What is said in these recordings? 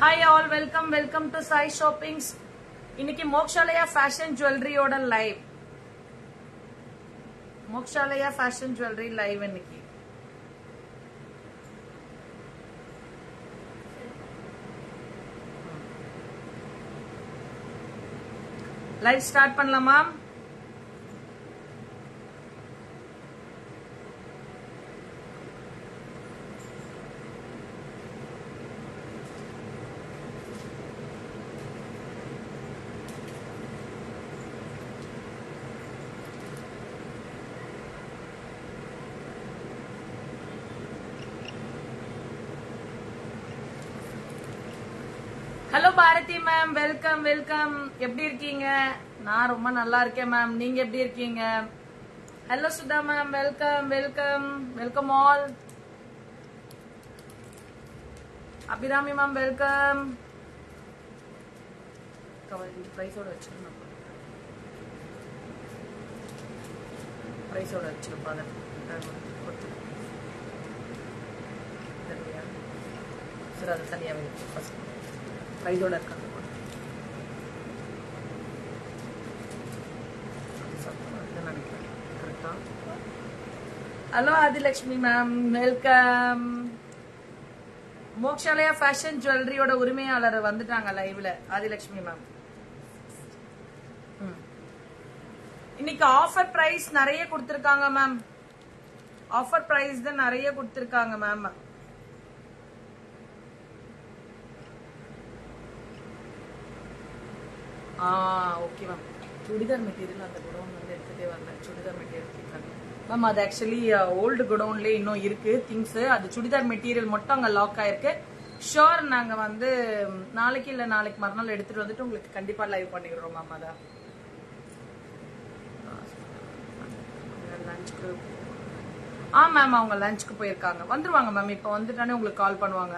Hi all, welcome to Sai Shoppings. இன்னைக்கு Mokshalaya fashion ஜுவல்லரியோட live. Mokshalaya fashion jewellery live இன்னைக்கு. Live start பண்ணலாமா? Hello Bharathi ma'am, welcome. எப்படி இருக்கீங்க? நான் ரொம்ப நல்லா இருக்கேன் மேம். நீங்க எப்படி இருக்கீங்க? Hello Sudha ma'am, welcome all. Abirami ma'am, welcome. பிரைஸோட வச்சிருந்தோம், பிரைஸோட வச்சிருப்பா. சரி, அது தனியாகவே ஃபர்ஸ்ட் ப்ரைஸோட இருக்காங்க. Hello Adhilakshmi ma'am, welcome. Mokshalaya fashion ஜுவல்லரியோட உரிமையாளர் வந்துட்டாங்க லைவ்ல. ஆதிலட்சுமி மேம், இன்னைக்கு ஆஃபர் பிரைஸ் நிறைய கொடுத்திருக்காங்க மேம். ஆஃபர் பிரைஸ் தான் நிறைய கொடுத்திருக்காங்க ma'am. Okay ma'am. Churidar material அந்த குடோன் வந்து எடுத்துட்டே வரல. சுடிதார் மெட்டீரியல் கேட்காங்க மேம். அது ஆக்சுவலி ஓல்டு குடோன்லேயே இன்னும் இருக்கு திங்ஸ். அது சுடிதார் மெட்டீரியல் மட்டும் அங்கே லாக் ஆயிருக்கு. ஷோர், நாங்கள் வந்து நாளைக்கு இல்லை நாளைக்கு மறுநாள் எடுத்துட்டு வந்துட்டு உங்களுக்கு கண்டிப்பா லைவ் பண்ணிடுறோம் மேம். அதான் லஞ்சுக்கு மேம், அவங்க லஞ்சுக்கு போயிருக்காங்க. வந்துருவாங்க மேம். இப்போ வந்துட்டானே உங்களுக்கு கால் பண்ணுவாங்க.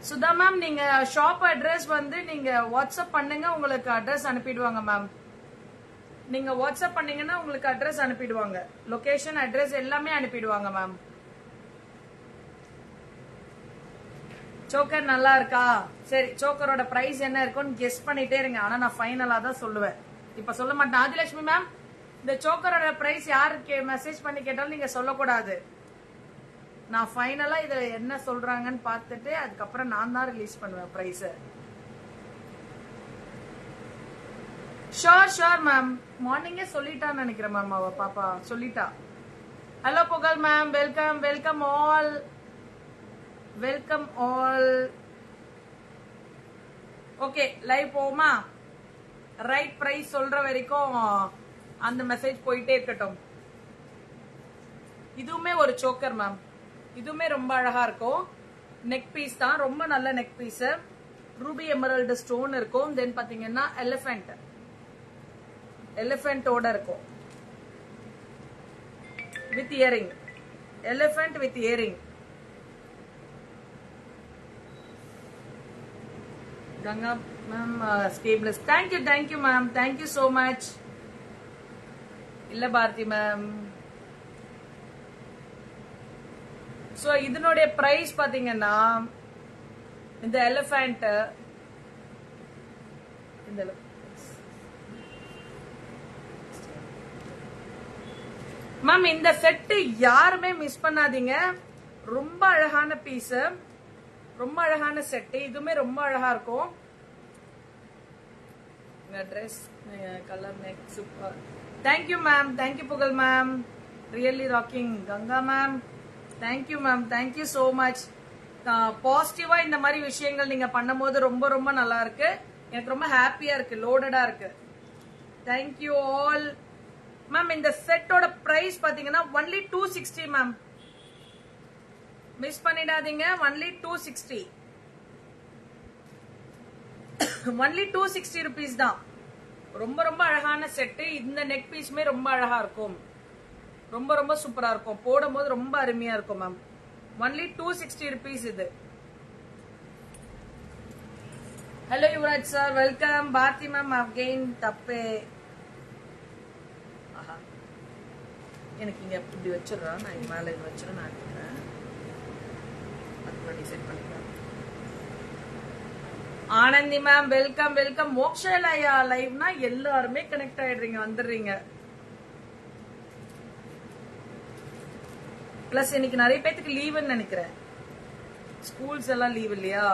சுதா மேம், நீங்க ஷாப் அட்ரஸ் வந்து நீங்க வாட்ஸ்அப் பண்ணுங்க, உங்களுக்கு அட்ரஸ் அனுப்பிடுவாங்க மேம். நீங்க வாட்ஸ்அப் பண்ணீங்கன்னா உங்களுக்கு அட்ரஸ் அனுப்பிடுவாங்க. லொகேஷன், அட்ரஸ் எல்லாமே அனுப்பிடுவாங்க மேம். சோக்கர் நல்லா இருக்கா? சரி, சோக்கரோட பிரைஸ் என்ன இருக்குன்னு கெஸ் பண்ணிட்டே இருங்க. ஆனா நான் ஃபைனலா தான் சொல்லுவேன், இப்ப சொல்ல மாட்டேன். ஆதிலட்சுமி மேம், இந்த சோக்கரோட பிரைஸ் யாருக்கு மெசேஜ் பண்ணி கேட்டாலும் நீங்க சொல்லக்கூடாது. நான் ஃபைனலா இதுல என்ன சொல்றாங்கன்னு பார்த்துட்டு அதுக்கப்புறம் நான் தான் ரிலீஸ் பண்ணுவேன் பிரைஸ். ஷோர் மேம், மார்னிங்கே சொல்லிட்டான்னு நினைக்கிறேன் மேம். அவ பாப்பா சொல்லிட்டா. ஹலோ புகழ் ma'am, welcome all. Okay, live போமா? ரைட் பிரைஸ் சொல்ற வரைக்கும் அந்த மெசேஜ் போயிட்டே இருக்கட்டும். இதுவுமே ஒரு சோக்கர் மேம். இதுவுமே ரொம்ப அழகா இருக்கும். நெக் பீஸ் தான், ரொம்ப நல்ல neck piece. Ruby emerald stone இருக்கும். தென் பாத்தீங்கன்னா எலிஃபென்ட்டோட இருக்கும் with earring. Elephant with earring. Ganga ma'am, ஸ்டேபிளஸ். Thank you ma'am, thank you so much. இல்ல பாரதி மேம். சோ இதனுடைய பிரைஸ் பாத்தீங்கன்னா இந்த எலிஃபென்ட், இந்த மேம், இந்த செட் யாருமே மிஸ் பண்ணாதீங்க. ரொம்ப அழகான பீஸ், ரொம்ப அழகான செட். இதுமே ரொம்ப அழகா இருக்கும். Dress colour neck super. Thank you ma'am, thank you Pugazh ma'am, really rocking. Ganga ma'am, thank you ma'am, thank you so much. பாசிட்டிவா இந்த மாதிரி விஷயங்கள் நீங்க பண்ணும்போது ரொம்ப ரொம்ப நல்லா இருக்கு. எனக்கு ரொம்ப ஹாப்பியா இருக்கு, லோடடா இருக்கு. Thank you all ma'am. இந்த செட்டோட பிரைஸ் பாத்தீங்கன்னா ஒன்லி 260 மேம். மிஸ் பண்ணிடாதீங்க. ஒன்லி 260, ஒன்லி 260 rupees தான். ரொம்ப ரொம்ப அழகான செட்டு. இந்த நெக் பீஸுமே ரொம்ப அழகா இருக்கும், ரொம்ப ரொம்ப சூப்பரா இருக்கும். போடும் போது ரொம்ப அருமையா இருக்கும் மேம். ஒன்லி 260 rupees இது. Hello Yuvaraj sir, welcome. Bharathi ma'am again. தப்பே, எனக்கு இங்க இப்படி வச்சிடுறேன். நான் இங்க மேல இது வச்சிடறேன். நான் எடுத்துக்கிறேன். அது முன்னாடி செட் பண்ணிக்கிறேன். Anandhi ma'am welcome welcome. Mokshalaya லைவ்னா எல்லாருமே கனெக்ட் ஆயிடுறீங்க, வந்துடுறீங்க. பிளஸ் இன்னைக்கு நிறைய பேத்துக்கு லீவுன்னு நினைக்கிறேன், ஸ்கூல்ஸ் எல்லாம் லீவ் இல்லையா?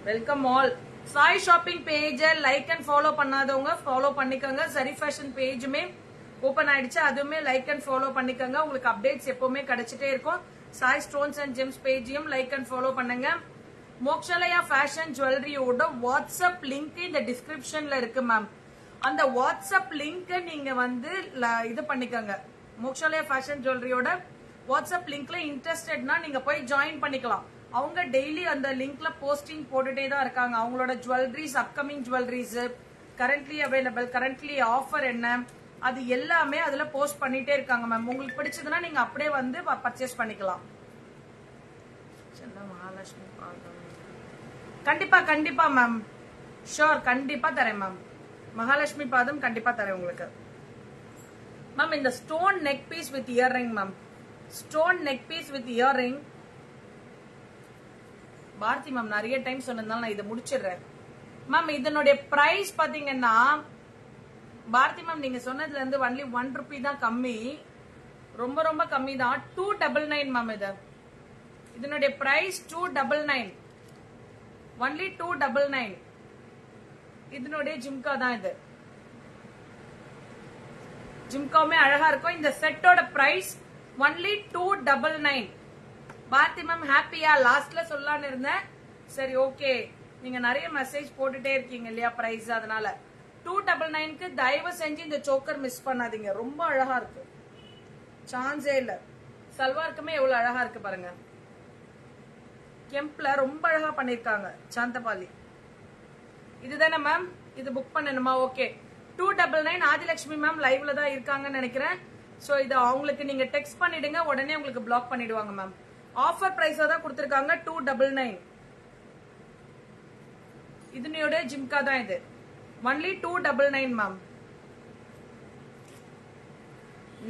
Welcome all. Sai shopping page like and follow பண்ணாதவங்க ஃபாலோ பண்ணிக்கோங்க. சரி ஃபேஷன் பேஜுமே ஓபன் ஆயிடுச்சு, அதுவுமே லைக் அண்ட் ஃபாலோ பண்ணிக்கோங்க. உங்களுக்கு அப்டேட்ஸ் எப்பவுமே கிடைச்சிட்டே இருக்கும். சாய் ஸ்டோன்ஸ் அண்ட் ஜெம்ஸ் பேஜையும் லைக் அண்ட் ஃபாலோ பண்ணுங்க. மோக்ஷலயா ஃபேஷன் ஜுவல்லரியோட வாட்ஸ்அப் லிங்க் இந்த டிஸ்கிரிப்ஷன்ல இருக்கு மேம். அந்த வாட்ஸ்அப் லிங்க் நீங்க வந்து இது பண்ணிக்கோங்க. மோக்ஷலயா ஃபேஷன் ஜுவல்லரியோட வாட்ஸ்அப் லிங்க்ல இன்ட்ரெஸ்டட்னா நீங்க போய் ஜாயின் பண்ணிக்கலாம். அவங்க டெய்லி அந்த லிங்க்ல போஸ்டிங் போட்டுட்டே தான் இருக்காங்க. அவங்களோட jewelleries, upcoming jewelleries, currently available, currently offer என்ன, அது எல்லாமே அதுல போஸ்ட் பண்ணிட்டே இருக்காங்க மேம். உங்களுக்கு பிடிச்சதுன்னா நீங்க அப்படியே வந்து பர்ச்சேஸ் பண்ணிக்கலாம். மகாலட்சுமி கண்டிப்பா கண்டிப்பா மேம், ஷோர் கண்டிப்பா தரேன் மேம். மகாலட்சுமி பாதம் கண்டிப்பா தரேன் உங்களுக்கு மேம். இந்த stone neck piece with earring ma'am, stone neck piece with earring. Bharathi ma'am நிறைய டைம் சொன்னதுனால நான் இதை முடிச்சிடுறேன் மேம். இதனுடைய பிரைஸ் பாத்தீங்கன்னா பாரதி மேம் நீங்க சொன்னதுல இருந்து ஒன்லி 1 ரூபி தான் கம்மி, ரொம்ப ரொம்ப கம்மி தான். 299 மேம். இதனுடைய பிரைஸ் 299, ஒன்லி 299. இதனுடைய ஜிம்கா தான் இது. ஜிம்காவுமே அழகா இருக்கும். இந்த செட்டோட பிரைஸ் ஒன்லி 299. பாரதி மேம் ஹாப்பியா? லாஸ்ட்ல சொல்லலான்னு இருந்தேன், சரி ஓகே, நீங்க நிறைய மெசேஜ் போட்டுட்டே இருக்கீங்க இல்லையா பிரைஸ், அதனால 299க்கு தயவு செஞ்சு இந்த சோக்கர் மிஸ் பண்ணாதீங்க. ரொம்ப அழகா இருக்கு, சான்ஸே இல்ல. சல்வாருக்குமே எவ்வளவு அழகா இருக்கு பாருங்க. கெம்ப்ல ரொம்ப அழகா பண்ணிருக்காங்க சாந்தபாலி. இதுதானே மேம்? இது புக் பண்ணணுமா? ஓகே, 299. ஆதிலட்சுமி மேம் லைவ்ல தான் இருக்காங்கன்னு நினைக்கிறேன். சோ இது அவங்களுக்கு நீங்க டெக்ஸ்ட் பண்ணிடுங்க, உடனே உங்களுக்கு பிளாக் பண்ணிடுவாங்க மேம். ஆஃபர் பிரைஸா தான் கொடுத்திருக்காங்க 299. இதனோட ஜிம்கா தான் இது, ஒன்லி 299 மேம்.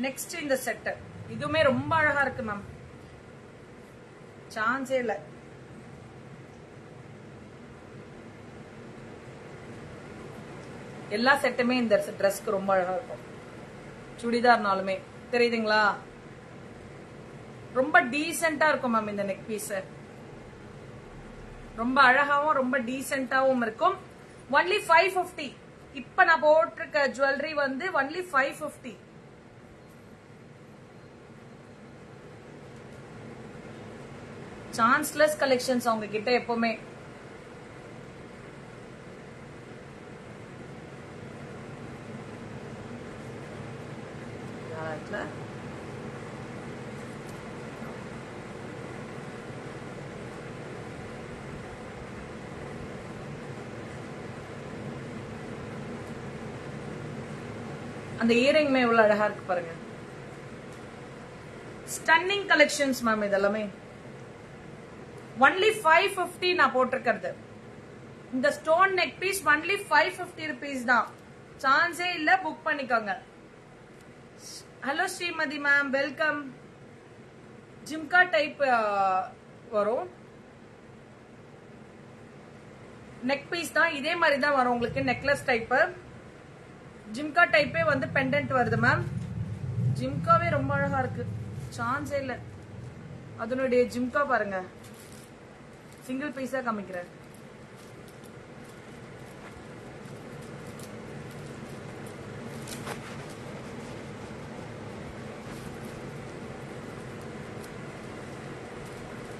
நெக்ஸ்ட் இந்த செட், இதுவுமே ரொம்ப அழகா இருக்கு மேம், சான்ஸே இல்ல. எல்லா செட்டுமே இந்த ட்ரெஸ்க்கு ரொம்ப அழகா இருக்கும். சுடிதார்னாலுமே தெரியுதுங்களா, ரொம்ப டீசென்டா இருக்கும் மேம். இந்த நெக் பீஸ் ரொம்ப அழகாவும் ரொம்ப டீசென்டாவும் இருக்கும். ஒன்லி 550. இப்ப நான் போட்டிருக்க ஜுவல்லரி வந்து ஒன்லி 550. சான்ஸ்லெஸ் கலெக்ஷன்ஸ் அவங்க கிட்ட எப்பவுமே. அந்த இயரிங்மே எவ்வளவு அழகா இருக்கு பாருங்க. ஸ்டன்னிங் கலெக்ஷன்ஸ் மேம் இதெல்லாமே. ஒன்லி 550 நான் போட்டிருக்கிறது. இந்த stone neck piece only 550 rupees தான், சான்ஸே இல்ல, புக் பண்ணிக்கோங்க. Hello Shrimathi ma'am welcome. Jhumka type வரும், நெக் பீஸ் தான் இதே மாதிரி தான் வரும் உங்களுக்கு. நெக்லஸ் டைப் ஜிம்கா டைப்பே வந்து பெண்டன்ட் வருது மேம். ஜிம்காவே ரொம்ப அழகா இருக்கு, சான்ஸே இல்ல. அதனுடைய ஜிம்கா பாருங்க, சிங்கிள் பீஸா காமிக்கிறேன்.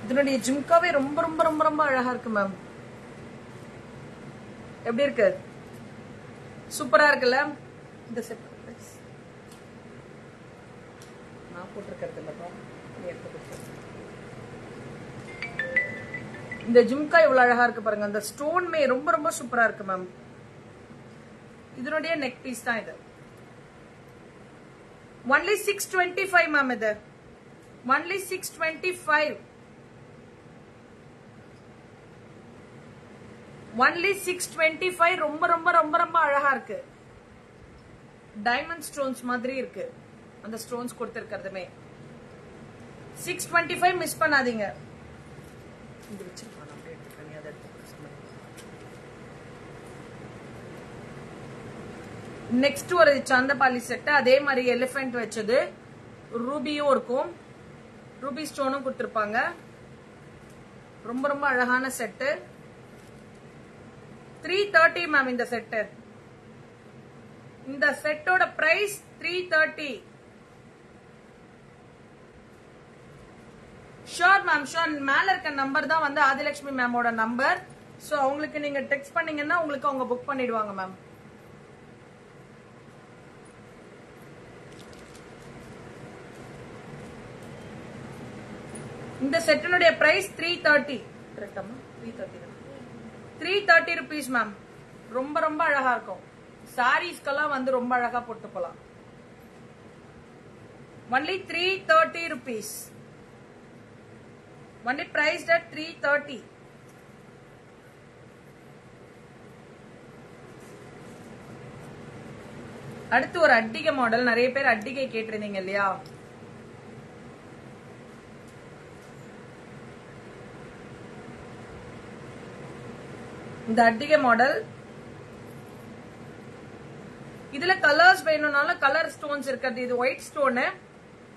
இதனுடைய ஜிம்காவே ரொம்ப ரொம்ப ரொம்ப ரொம்ப அழகா இருக்கு மேம். எப்படி இருக்கு? சூப்பரா இருக்குல்ல? இந்த செட் நான் போட்டிருக்கிறது இல்லப்பா, இந்த ஜிம்கா எவ்வளவு அழகா இருக்கு பாருங்க. அந்த ஸ்டோன்மே ரொம்ப ரொம்ப சூப்பரா இருக்கு மேம். இதனுடைய நெக் பீஸ் தான் இது. Only 625 ma'am. இது ஒன்லி 625. ஒன்லி 625. ரொம்ப ரொம்ப ரொம்ப ரொம்ப அழகா இருக்கு. டைமண்ட் ஸ்டோன்ஸ் மாதிரி இருக்கு அந்த ஸ்டோன்ஸ் கொடுத்திருக்கிறதுமே. 625 மிஸ் பண்ணாதீங்க. இது வச்சிருப்பாங்க அப்படியே. நெக்ஸ்ட் ஒரு சந்தபாலி செட், அதே மாதிரி எலிஃபென்ட் வச்சது, ரூபியும் இருக்கும், ரூபி ஸ்டோனும் கொடுத்திருப்பாங்க. ரொம்ப ரொம்ப அழகான செட்டு. 330 மேம் இந்த செட்டு. இந்த செட்டோட பிரைஸ் 330. Sure ma'am, sure. மேல இருக்க நம்பர் தான் வந்து ஆதிலட்சுமி மேமோட நம்பர். சோ அவங்களுக்கு நீங்க டெக்ஸ்ட் பண்ணீங்கன்னா உங்களுக்கு அவங்க புக் பண்ணிடுவாங்க மேம். இந்த செட்டினுடைய பிரைஸ் 330. கரெக்டாமா? 330 rupees ma'am. ரொம்ப ரொம்ப அழகா இருக்கும். சாரீஸ்க்கெல்லாம் வந்து ரொம்ப அழகா போட்டு போலாம். only 330 rupees. only priced at 330. அடுத்து ஒரு அட்டிகை மாடல். நிறைய பேர் அட்டிகை கேட்டிருந்தீங்க இல்லையா? இந்த அட்டிகை மாடல், இதுல கலர்ஸ் வேணும்னாலும் கலர் ஸ்டோன்ஸ் இருக்கிறது. இது ஒயிட் ஸ்டோனு.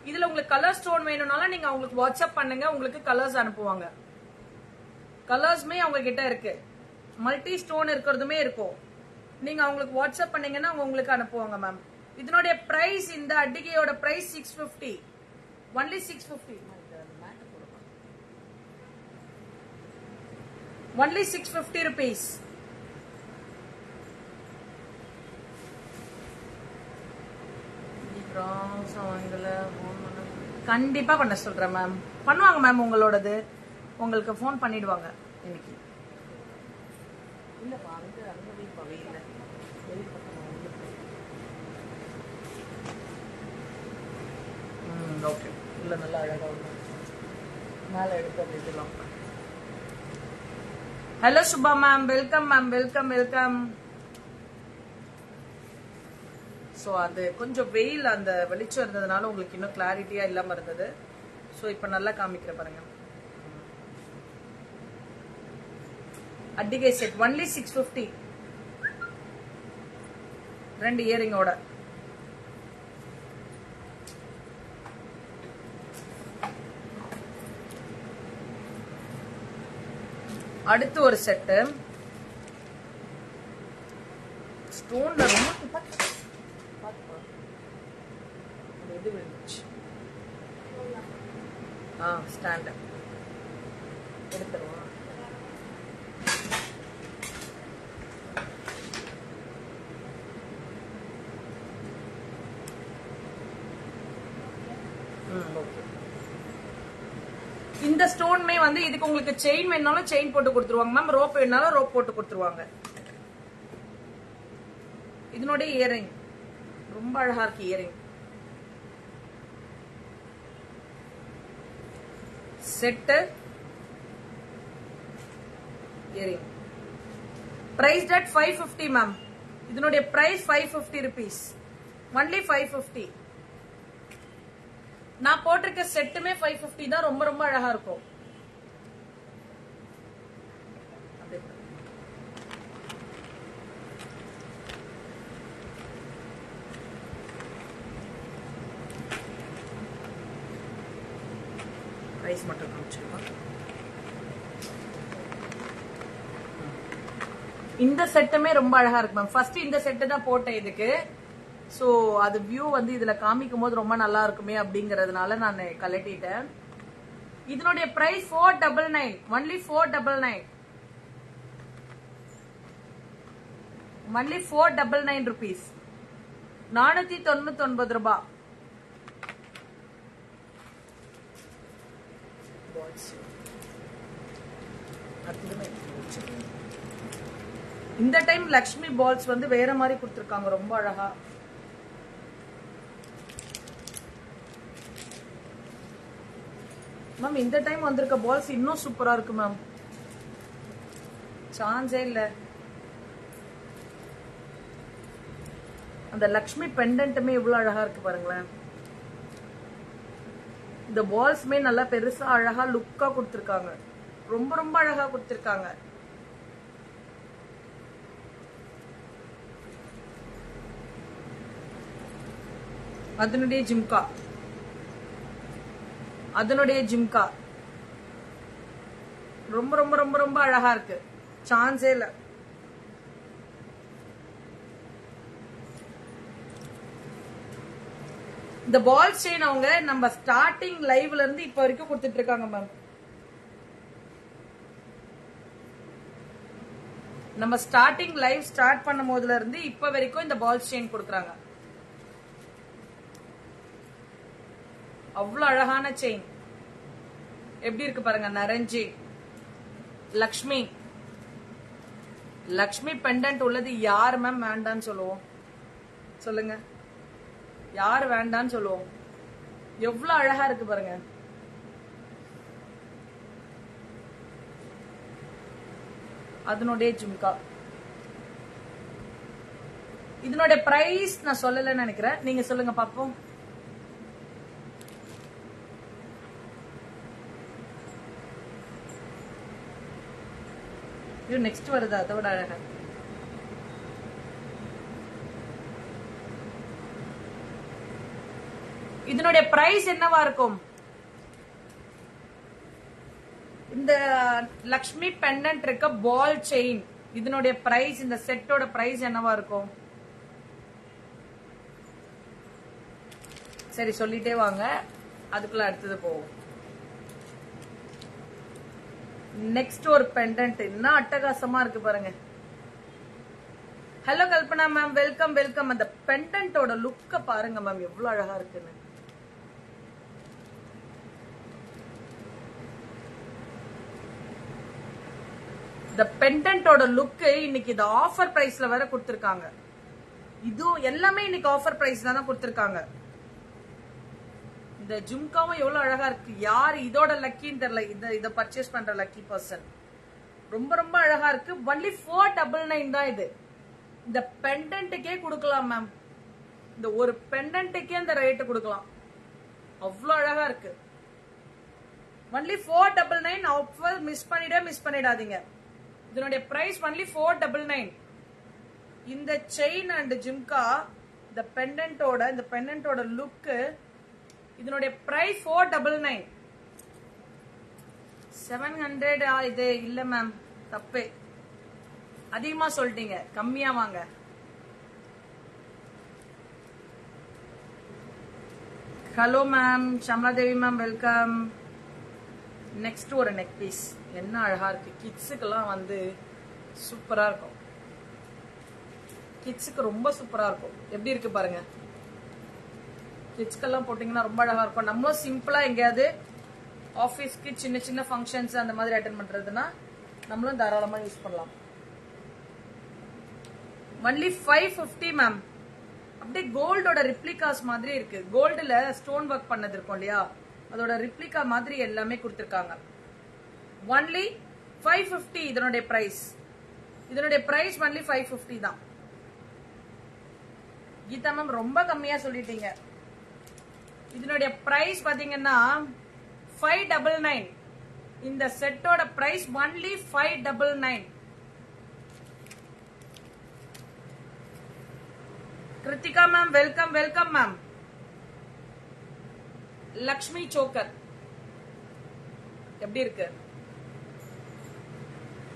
இதுல உங்களுக்கு கலர் ஸ்டோன் வேணும்னாலும் நீங்க அவங்களுக்கு வாட்ஸ்அப் பண்ணுங்க, உங்களுக்கு கலர்ஸ் அனுப்புவாங்க. கலர்ஸ்மே அவங்க கிட்ட இருக்கு, மல்டி ஸ்டோன் இருக்கிறதுமே இருக்கும். நீங்க அவங்களுக்கு வாட்ஸ்அப் பண்ணீங்கன்னா அவங்க உங்களுக்கு அனுப்புவாங்க மேம். இதனுடைய பிரைஸ், இந்த அட்டிகையோட பிரைஸ் 650. only 650. only 650 rupees. கண்டிப்பா பண்ண சொல்றேன் மேம். பண்ணுவாங்க மேம். உங்களோடது உங்களுக்கு போன் பண்ணிடுவாங்க இன்னைக்கு. இல்லப்பா அங்க வீட்பாவே இல்ல. ஓகே. இல்ல நல்லா அழகா மேல எடுத்து வைக்கலாம். Hello Subha ma'am, welcome ma'am, welcome welcome. So அது கொஞ்சம் வெயில், அந்த வெளிச்சம் இருந்ததுனால உங்களுக்கு இன்னும் கிளாரிட்டியா இல்லாம இருந்தது. சோ இப்ப நல்லா காமிக்கிற பாருங்க. அட்டிகை செட் only 650. 2 இயரிங்கோட. அடுத்து ஒரு செட்டு ஸ்டோன்ல ரொம்ப இது விழுந்துச்சு. ஸ்டாண்ட் எடுத்துருவோம். இந்த ஸ்டோன்மே வந்து இதுக்கு உங்களுக்கு செயின் வேணாலும் செயின் போட்டு கொடுத்துருவாங்க மேம், ரோப் வேணாலும் ரோப் போட்டு கொடுத்துருவாங்க. இதனுடைய இயரிங் ரொம்ப அழகா இருக்கு. Earring set, earring priced at 550 ma'am. இதனுடைய பிரைஸ் 550 rupees. only 550. நான் போட்டிருக்க செட்டுமே 550 தான். ரொம்ப ரொம்ப அழகா இருக்கும். பிரைஸ் மட்டும் காமிச்சிருக்கோம். இந்த செட்டுமே ரொம்ப அழகா இருக்கு மேம். ஃபர்ஸ்ட் இந்த செட்டு தான் போட்டேன் இதுக்கு. சோ அது வியூ வந்து இதுல காமிக்கும் போது ரொம்ப நல்லா இருக்குமே அப்படிங்கறதுனால நான் கலட்டிட்டேன். இதனுடைய பிரைஸ் 499. only 499. only 499 rupees. 499 ரூபாய். இந்த டைம் லக்ஷ்மி பால்ஸ் வந்து வேற மாதிரி கொடுத்திருக்காங்க, ரொம்ப அழகா. மேம் இந்த டைம் வந்திருக்க பால்ஸ் இன்னும் சூப்பரா இருக்கு மேம். சான்ஸே இல்ல. அந்த லக்ஷ்மி பெண்டன்ட்டுமே இவ்வளவு அழகா இருக்கு பாருங்களேன். இந்த பால்ஸ்மே நல்லா பெருசா அழகா லுக்கா கொடுத்திருக்காங்க. ரொம்ப ரொம்ப அழகா கொடுத்திருக்காங்க. அதனுடைய ஜிம்கா, அதனுடைய ஜிம்கா ரொம்ப ரொம்ப ரொம்ப ரொம்ப அழகா இருக்கு, சான்ஸே இல்ல. இந்த பால் செயின் அவங்க நம்ம ஸ்டார்டிங் லைவ்ல இருந்து இப்ப வரைக்கும் கொடுத்துட்டு இருக்காங்க மேம். நம்ம ஸ்டார்டிங் லைவ் ஸ்டார்ட் பண்ணும் போதுல இருந்து இப்ப வரைக்கும் இந்த பால் செயின் கொடுக்கறாங்க. அவ்வளவு அழகான செயின் எப்படி இருக்கு பாருங்க. நரஞ்சி லக்ஷ்மி, லக்ஷ்மி பெண்டன்ட் உள்ளது யார் மேம் வேண்டான்னு சொல்லுவோம் சொல்லுங்க? யார் வேண்டான்னு சொல்லுவோம்? எவ்வளவு அழகா இருக்கு பாருங்க. அதனுடைய ஜும்கா, இதனுடைய பிரைஸ் நான் சொல்லலன்னு நினைக்கிறேன், நீங்க சொல்லுங்க பாப்போம். இது நெக்ஸ்ட் வருது, அதோட அழகா. இதனுடைய பிரைஸ் என்னவா இருக்கும்? இந்த லக்ஷ்மி பெண்டன்ட் இருக்க பால் செயின், இதனுடைய பிரைஸ், இந்த செட்டோட பிரைஸ் என்னவா இருக்கும்? சரி சொல்லிட்டே வாங்க, அதுக்குள்ள அடுத்தது போவோம். நெக்ஸ்ட் ஒரு பெண்டன்ட் என்ன அட்டகாசமா இருக்கு பாருங்க. Hello Kalpana ma'am, welcome welcome. அந்த பெண்டன்ட்டோட லுக்க பாருங்க மேம், எவ்வளவு அழகா இருக்குன்னு. இந்த பெண்டன்ட்டோட லுக் இன்னைக்கு இது ஆஃபர் பிரைஸ்ல வேற கொடுத்திருக்காங்க. இது எல்லாமே இன்னைக்கு ஆஃபர் பிரைஸ் தான் கொடுத்திருக்காங்க. இந்த ஜும்காவும் எவ்வளவு அழகா இருக்கு. யார் இதோட லக்கின்னு தெரியல, இத பர்ச்சேஸ் பண்ற லக்கி பர்சன். ரொம்ப ரொம்ப அழகா இருக்கு. ஒன்லி 499 தான் இது. இந்த பெண்டன்ட்டுக்கே கொடுக்கலாம் மேம், இந்த ஒரு பெண்டன்ட்டுக்கே இந்த ரேட்டு கொடுக்கலாம். அவ்வளவு அழகா இருக்கு. ஒன்லி 499. ஆஃபர் மிஸ் பண்ணிடாதீங்க. இதனுடைய பிரைஸ் ஒன்லி 499. இந்த செயின் அண்ட் ஜிம்கா, இந்த பெண்டன்ட்டோட லுக், இதனுடைய பிரைஸ் 499. 700 இது இல்ல மேம், தப்பு, அதிகமா சொல்லிட்டீங்க, கம்மியா வாங்க. Hello ma'am, Shamladevi ma'am, welcome. Next ஒரு நெக் பீஸ் என்ன அழகா இருக்கு. கிட்ஸுக்கெல்லாம் வந்து சூப்பரா இருக்கும், கிட்ஸுக்கு ரொம்ப சூப்பரா இருக்கும். எப்படி இருக்கு பாருங்க. கிட்ஸ்க்கெல்லாம் போட்டீங்கன்னா ரொம்ப அழகா இருக்கும். நம்மளும் சிம்பிளா எங்கேயாவது ஆபீஸ்க்கு சின்ன சின்ன ஃபங்க்ஷன்ஸ் அந்த மாதிரி அட்டென்ட் பண்றதுன்னா நம்மளும் தாராளமா யூஸ் பண்ணலாம். Only 550 ma'am. அப்படியே கோல்டோட ரிப்ளிகாஸ் மாதிரி இருக்கு. கோல்டுல ஸ்டோன் ஒர்க் பண்ணது இருக்கும் இல்லையா, அதோட ரிப்ளிகா மாதிரி எல்லாமே கொடுத்திருக்காங்க. ஒன்லி 550 இதனுடைய பிரைஸ். இதனுடைய பிரைஸ் ஒன்லி 550 தான். கீதா மேம் ரொம்ப கம்மியா சொல்லிட்டீங்க. இதனுடைய பிரைஸ் பாத்தீங்கன்னா 599. இந்த செட்டோட price only 599. Kiruthika ma'am, welcome welcome ma'am. Lakshmi choker எப்படி இருக்கு?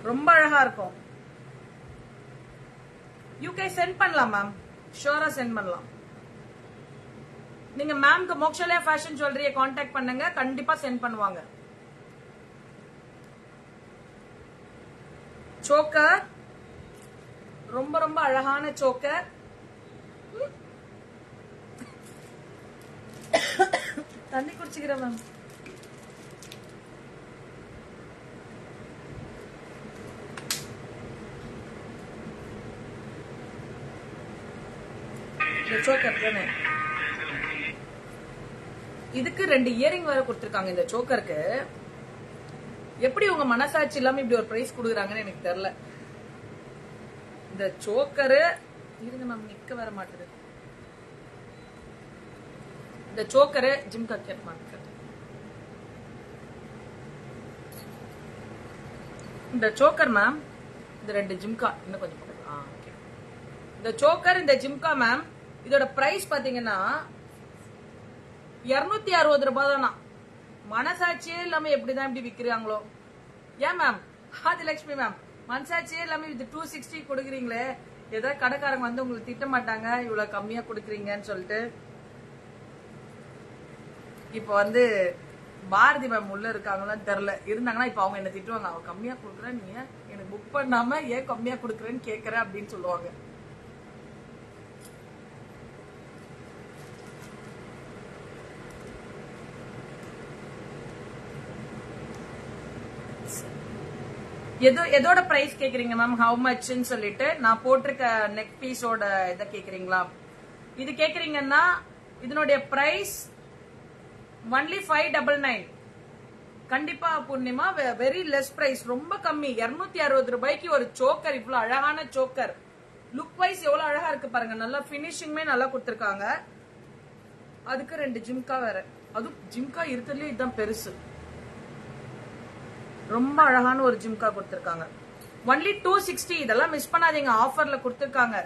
ரொம்ப அழகா இருக்கும். யூகே சென்ட் பண்ணலாம் மேம், ஷூரா சென்ட் பண்ணலாம். நீங்க மேம்க்கு மோக்ஷாலயா ஃபேஷன் ஜுவல்லரியை கான்டாக்ட் பண்ணுங்க, கண்டிப்பா சென்ட் பண்ணுவாங்க. சோக்கர் ரொம்ப ரொம்ப அழகான சோக்கர். தண்ணி குடிச்சுக்கிறேன் மேம். சோக்கர் தானே. இதுக்கு 2 இயரிங் வேற கொடுத்திருக்காங்க. இந்த சோக்கருக்கு எப்படி உங்க மனசாட்சி இல்லாம இப்படி ஒரு பிரைஸ் கொடுக்குறாங்கன்னு எனக்கு தெரியல. இந்த சோக்கரு இருங்க மேம், நிக்க வர மாட்டேது. இந்த சோக்கரு ஜிம்கா கேட் மார்க்கெட். இந்த சோக்கர் மேம், இந்த 2 ஜிம்கா இன்னும் கொஞ்சம் ஓகே. இந்த சோக்கர், இந்த ஜிம்கா மேம், இதோட பிரைஸ் பாத்தீங்கன்னா 260 ரூபாய் தானா. மனசாட்சியே இல்லாம எப்படிதான் இப்படி விக்கிறாங்களோ. ஏன் மேம் ஆதிலட்சுமி மேம் மனசாட்சியே இல்லாம இது 260 கொடுக்குறீங்களே, ஏதாவது கடைக்காரங்க வந்து உங்களுக்கு திட்ட மாட்டாங்க இவ்வளவு கம்மியா கொடுக்குறீங்கன்னு சொல்லிட்டு. இப்ப வந்து பாரதி மேம் உள்ள இருக்காங்களான்னு தெரியல, இருந்தாங்கன்னா இப்ப அவங்க என்ன திட்டுவாங்க, அவ கம்மியா கொடுக்குற, நீ எனக்கு புக் பண்ணாம ஏன் கம்மியா கொடுக்குறேன்னு கேக்குற அப்படின்னு சொல்லுவாங்க. எதோட பிரைஸ் கேக்குறீங்க மேம், ஹவு மச்ன்னு சொல்லிட்டு நான் போட்டிருக்க நெக் பீஸோட இத கேக்குறீங்களா? இது கேக்குறீங்கன்னா இதனுடைய பிரைஸ் ஒன்லி 599. கண்டிப்பா பூர்ணிமா வெரி லெஸ் பிரைஸ், ரொம்ப கம்மி. 260 ரூபாய்க்கு ஒரு சோக்கர், இவ்வளவு அழகான சோக்கர். லுக் வைஸ் எவ்வளவு அழகா இருக்கு பாருங்க, நல்லா பினிஷிங்குமே நல்லா கொடுத்திருக்காங்க. அதுக்கு 2 ஜிம்கா வேற, அதுவும் ஜிம்கா இருக்கிறதுல இதுதான் பெருசு. ரொம்ப அழகான ஒரு ஜிம்கா கொடுத்திருக்காங்க. ஒன்லி 260. இதெல்லாம் மிஸ் பண்ணாதீங்க, ஆஃபர்ல கொடுத்திருக்காங்க.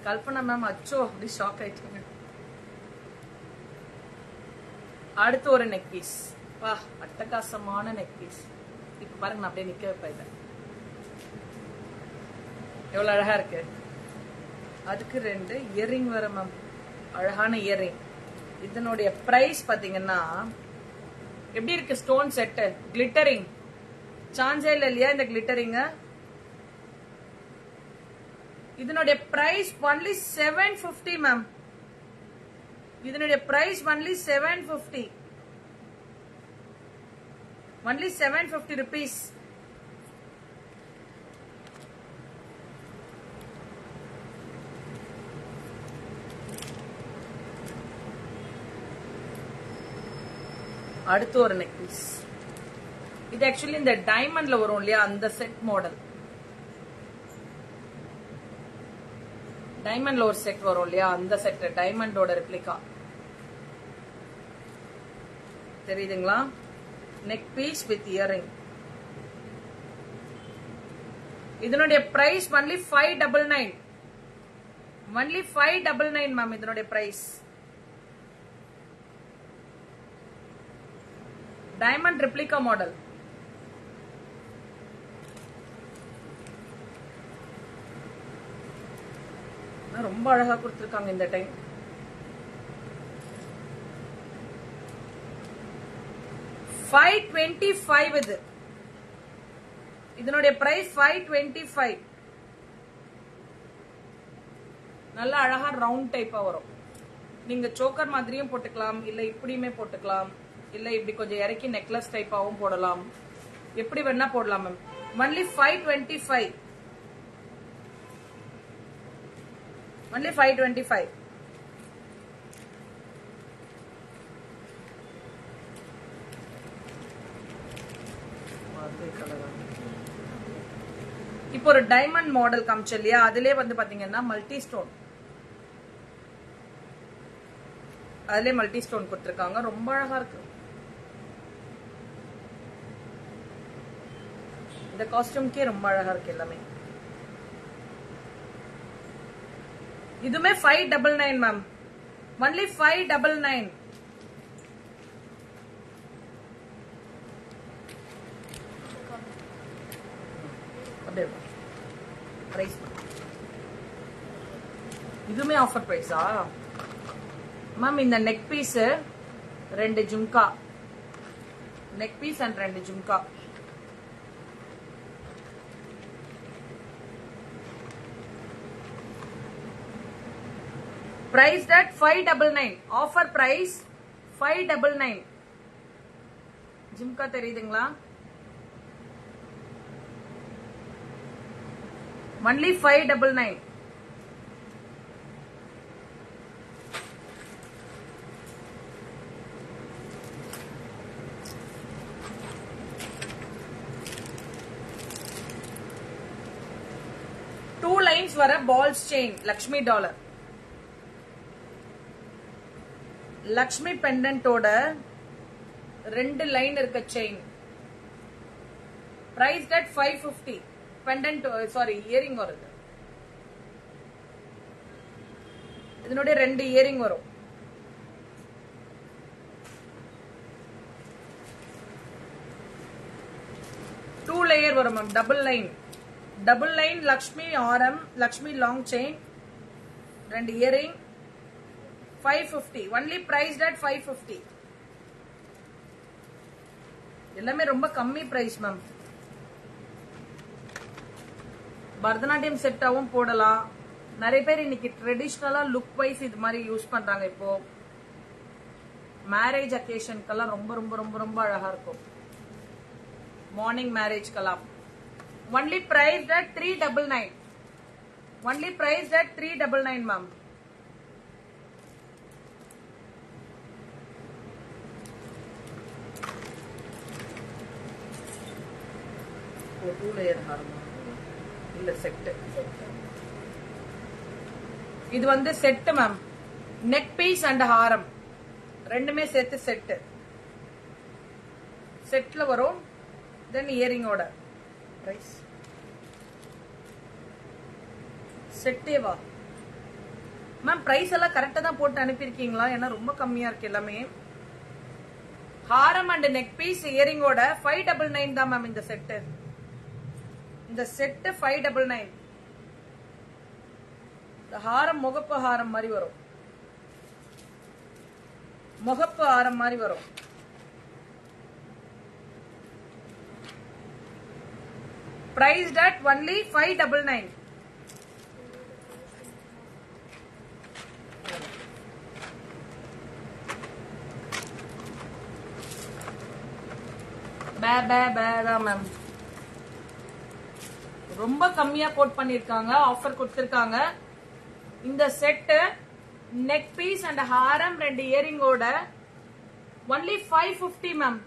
கல்பனா மேம் அச்சோ அப்படி ஷாக் ஆயிட்டாங்க. அடுத்து ஒரு நெக் பீஸ், வா அட்டகாசமான நெக் பீஸ். இப்ப பாருங்க நான் அப்படியே நிக்க வைப்பேன், எவ்வளவு அழகா இருக்கு. அதுக்கு 2 இயரிங் வர மேம், அழகான இயரிங். இதனுடைய பிரைஸ் பாத்தீங்கன்னா எப்படி இருக்கு, ஸ்டோன் செட் கிளிட்டரிங், சான்ஸே இல்லையா இந்த கிளிட்டரிங். இதனுடைய பிரைஸ் ஒன்லி 750 மேம். இதனுடைய பிரைஸ் ஒன்லி 750, ஒன்லி 750 rupees. அடுத்து ஒரு நெக் பீஸ். இது ஆக்சுவலி இந்த டைமண்ட்ல வரும் இல்லையா, அந்த செட் மாடல். டைமண்ட்ல ஒரு செட் வரும் இல்லையா, அந்த செட் டைமண்டோட ரெப்ளிகா. தெரியுதுங்களா? Neck piece with earring. இதனுடைய பிரைஸ் ஒன்லி 599, ஒன்லி 599 மேம் இதனுடைய பிரைஸ். Diamond replica model. ரொம்ப அழகா கொடுத்திருக்காங்க இந்த டைம். $525 இது. இதனுடைய பிரைஸ் 525. நல்ல அழகா ரவுண்ட் டைப்பா வரும். நீங்க சோக்கர் மாதிரியும் போட்டுக்கலாம், இல்ல இப்படியுமே போட்டுக்கலாம், இல்ல இப்படி கொஞ்சம் இறக்கி நெக்லஸ் டைப்பாவும் போடலாம், எப்படி வேணா போடலாம் மேம். Only 525, only 525. இப்போ ஒரு டைமண்ட் மாடல் காமிச்சு இல்லையா, அதுலயே வந்து பாத்தீங்கன்னா மல்டி ஸ்டோன், அதுலயே மல்டி ஸ்டோன் கொடுத்திருக்காங்க, ரொம்ப அழகா இருக்கு. இந்த காஸ்டியூம்க்கே ரொம்ப அழகா இருக்கு எல்லாமே. இதுமே 599 மேம், ஒன்லி 599. பிரைஸ் இதுமே ஆஃபர் பிரைஸா மேம்? இந்த neck piece 2 jhumka, neck piece and 2 jhumka. Price at 599. Offer price 599. Jhumka தெரியுதுங்களா? Only 599. Two lines வர balls chain, Lakshmi dollar. Lakshmi பெண்டன்டோட 2 லைன் இருக்க chain. Price at 550. Pendant sorry earring வருது. இதனுடைய 2 இயரிங் வரும். டூ லேயர் வரும் மேம். டபுள் லைன் லக்ஷ்மி ஆரம், Lakshmi long chain, 2 earring, 550. Only priced at 550. எல்லாமே ரொம்ப கம்மி பிரைஸ் மேம். பரதநாட்டியம் செட்டாவும் போடலாம். நிறைய பேர் இன்னைக்கு ட்ரெடிஷ்னலா லுக் வைஸ் இது மாதிரி யூஸ் பண்றாங்க. இப்போ மேரேஜ் அக்கேஷனுக்கெல்லாம் ரொம்ப ரொம்ப ரொம்ப ரொம்ப அழகா இருக்கும். மார்னிங் மேரேஜ்க்கெல்லாம். Only priced at 399. Only priced at 399 ma'am. Two layer ஹாரம் இல்ல செட். இது வந்து set ma'am. Neck piece and ஹாரம் ரெண்டுமே சேர்த்து செட். செட்ல வரும். தென் இயரிங்கோட பிரைஸ் செட்டேவா மேம்? பிரைஸ் எல்லாம் கரெக்டா தான் போட்டு அனுப்பியிருக்கீங்களா? ஏன்னா ரொம்ப கம்மியா இருக்கு எல்லாமே. ஹாரம் அண்ட் நெக் பீஸ் இயரிங்கோட 599 தான் மேம் இந்த செட்டு. இந்த செட்டு 599. இந்த ஹாரம் முகப்பு ஹாரம் மாதிரி வரும். முகப்பு ஹாரம் மாதிரி வரும். Priced at only 599. மேம் ரொம்ப கம்மியா கோட் பண்ணிருக்காங்க. ஆஃபர் கொடுத்திருக்காங்க. இந்த set neck piece and Haram 2 இயரிங்கோட only 550 ma'am.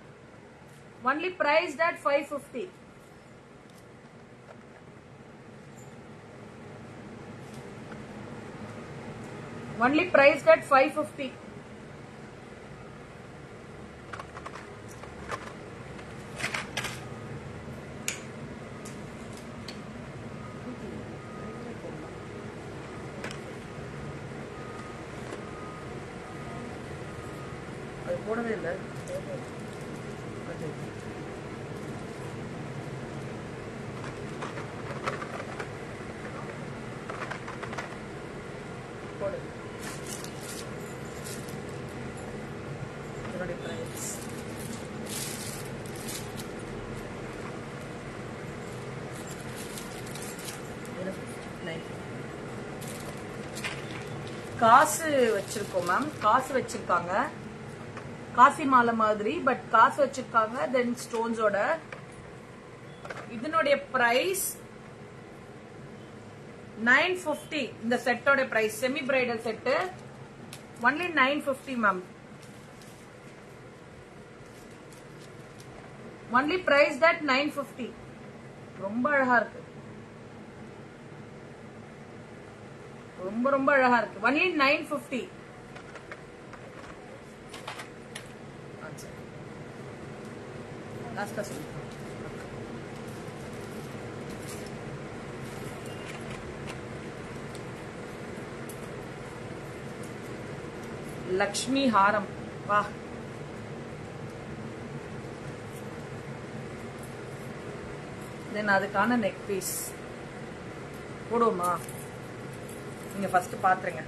only priced at 550. only priced at 550. அது போடவே இல்லை. போடு. காசு வச்சிருக்கோம் மேம். காசு வச்சிருக்காங்க. காசி மாலை மாதிரி பட் காசு வச்சிருக்காங்க. தென் ஸ்டோன்ஸோட. இதனுடைய பிரைஸ் 950. இந்த செட்டோட price semi bridal set only 950 ma'am. Only price that 950. ரொம்ப அழகா இருக்கு. ரொம்ப ரொம்ப அழகா இருக்கு. ஒன்லி 950. லக்ஷ்மி ஹாரம். வா. தென் அதுக்கான நெக் பீஸ் போடுவோமா? நீங்க ஃபர்ஸ்ட் பாத்துருங்க.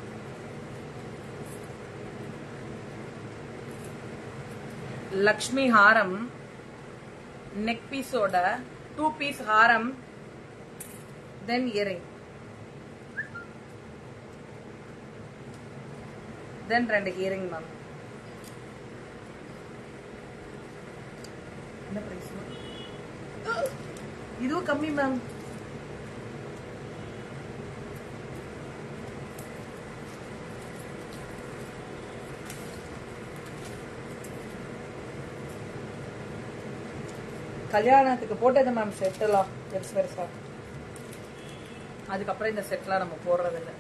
லக்ஷ்மி ஹாரம் நெக் பீஸோட 2 பீஸ் ஹாரம், தென் இயரிங், தென் 2 இயரிங் மேம். என்ன பிரைஸ்? இதுவும் கம்மி மேம். கல்யாணத்துக்கு போட்டது மேம் செட் எல்லாம் பெருசு பெருசா. அதுக்கப்புறம் இந்த செட்லாம் நம்ம போடுறது இல்லை.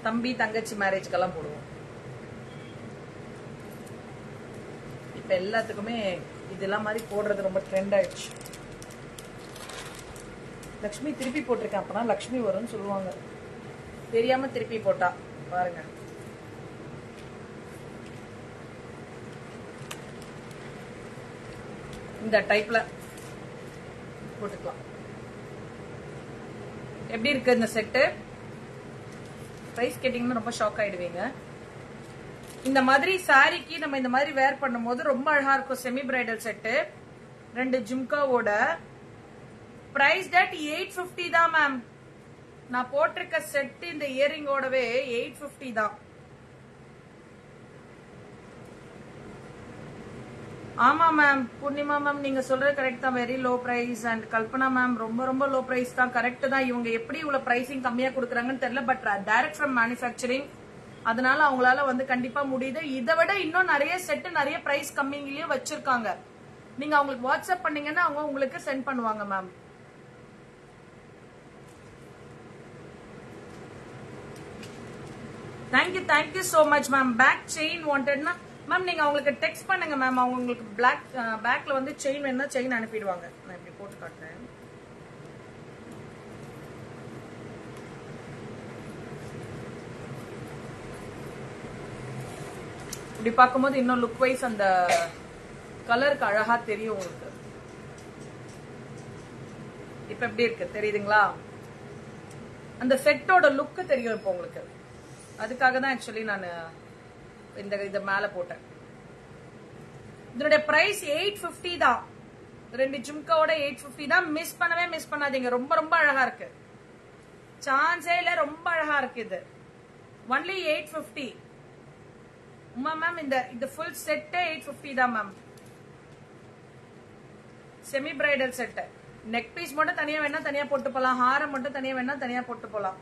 தம்பி தங்கச்சி மேரேஜ்க்கெல்லாம் போடுவோம். இப்ப எல்லாத்துக்குமே இதெல்லாம் மாதிரி போடுறது ரொம்ப ட்ரெண்ட் ஆயிடுச்சு. லக்ஷ்மி திருப்பி போட்டிருக்கேன். அப்பனா லக்ஷ்மி வரும்னு சொல்லுவாங்க. தெரியாம திருப்பி போட்டா பாருங்க. இந்த டைப்ல போட்டுக்கலாம். எப்படி இருக்கு இந்த செட்டு? பிரைஸ் கேட்டீங்கன்னா ரொம்ப ஷாக் ஆயிடுவீங்க. இந்த மாதிரி சாரிக்கு நம்ம இந்த மாதிரி வேர் பண்ணும்போது ரொம்ப அழகா இருக்கும். செமி பிரைடல் செட்டு, 2 ஜிம்காவோட. பிரைஸ் டேட் 850 தான் மேம். நான் போட்டிருக்க செட் இந்த இயரிங்கோடவே 850 தான். ஆமா மேம், பூர்ணிமா மேம் நீங்க சொல்றது கரெக்ட் தான். Very low price. And Kalpana ma'am ரொம்ப ரொம்ப லோ பிரைஸ் தான். கரெக்ட் தான். இவங்க எப்படி இவ்வளவு பிரைசிங் கம்மியா கொடுக்குறாங்கன்னு தெரியல. பட் டைரக்ட் ஃப்ரம் மேனுஃபேக்சரிங், அதனால அவங்களால வந்து கண்டிப்பா முடியுது. இதை விட இன்னும் நிறைய செட் நிறைய பிரைஸ் கம்மிங்கிலயும் வச்சிருக்காங்க. நீங்க அவங்களுக்கு வாட்ஸ்அப் பண்ணீங்கன்னா அவங்க உங்களுக்கு சென்ட் பண்ணுவாங்க ma'am. Thank you so much ma'am. Bag chain வாண்டட்னா மேம் நீங்க அவங்களுக்கு டெக்ஸ்ட் பண்ணுங்க மேம். அவங்க உங்களுக்கு பேக்ல வந்து செயின் வேணும்னா செயின் அனுப்பிடுவாங்க. நான் இப்படி போட்டு காட்டுறேன். இப்படி பார்க்கும்போது இன்னும் லுக் வைஸ் அந்த கலருக்கு அழகா தெரியும் உங்களுக்கு. இப்ப எப்படி இருக்கு தெரியுதுங்களா? அந்த செட்டோட லுக் தெரியும் இப்போ உங்களுக்கு. அதுக்காக தான் ஆக்சுவலி நான் இந்த மேல போட்டேன். இதனுடைய பிரைஸ் 850 தான். 2 ஜும்காவோட 850 தான். மிஸ் பண்ணாதீங்க. ரொம்ப ரொம்ப அழகா இருக்கு. சான்ஸே இல்ல, ரொம்ப அழகா இருக்கு. இது ஒன்லி 850. உமா மேம் இந்த ஃபுல் செட் 850 தான் ma'am. Semi bridal set. Neck piece மட்டும் தனியா வேணா தனியா போட்டு போலாம். ஹாரம் மட்டும் தனியா வேணா தனியா போட்டு போலாம்.